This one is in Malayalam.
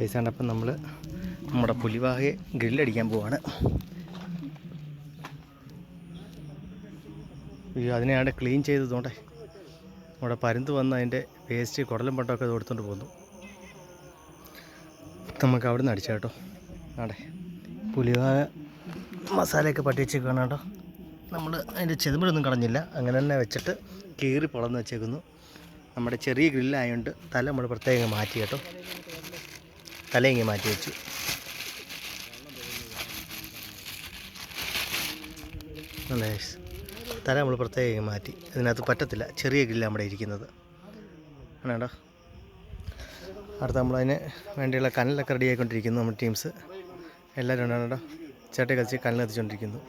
കേസാണ്. അപ്പം നമ്മൾ നമ്മുടെ പുലിവാഹയെ ഗ്രില്ലടിക്കാൻ പോവാണ്. അതിനെയാണ് ക്ലീൻ ചെയ്തതുകൊണ്ടേ നമ്മുടെ പരുന്ത് വന്ന് അതിൻ്റെ വേസ്റ്റ് കുടലും പട്ടമൊക്കെ കൊടുത്തുകൊണ്ട് പോന്നു. നമുക്ക് അവിടെ നിന്ന് അടിച്ചാൽ കേട്ടോ. ആടെ പുലിവാഹ മസാലയൊക്കെ പട്ടി വെച്ചേക്കാണ് കേട്ടോ. നമ്മൾ അതിൻ്റെ ചെതുമ്പലൊന്നും കളഞ്ഞില്ല, അങ്ങനെ തന്നെ വെച്ചിട്ട് കീറി പൊളന്ന് വെച്ചേക്കുന്നു. നമ്മുടെ ചെറിയ ഗ്രില്ലായതുകൊണ്ട് തല നമ്മൾ പ്രത്യേകം മാറ്റി കേട്ടോ. തല ഇങ്ങനെ മാറ്റി വെച്ചു. തല നമ്മൾ പ്രത്യേകം മാറ്റി, അതിനകത്ത് പറ്റത്തില്ല, ചെറിയ ഗ്രില്ല നമ്മുടെ ഇരിക്കുന്നത് ആണ് കേട്ടോ. അടുത്ത നമ്മളതിന് വേണ്ടിയുള്ള കനലൊക്കെ റെഡി ആയിക്കൊണ്ടിരിക്കുന്നു. നമ്മുടെ ടീംസ് എല്ലാവരും ഉണ്ടാണ് കേട്ടോ. ചേട്ടയെ കത്തിച്ച് കനൽ കത്തിച്ചുകൊണ്ടിരിക്കുന്നു.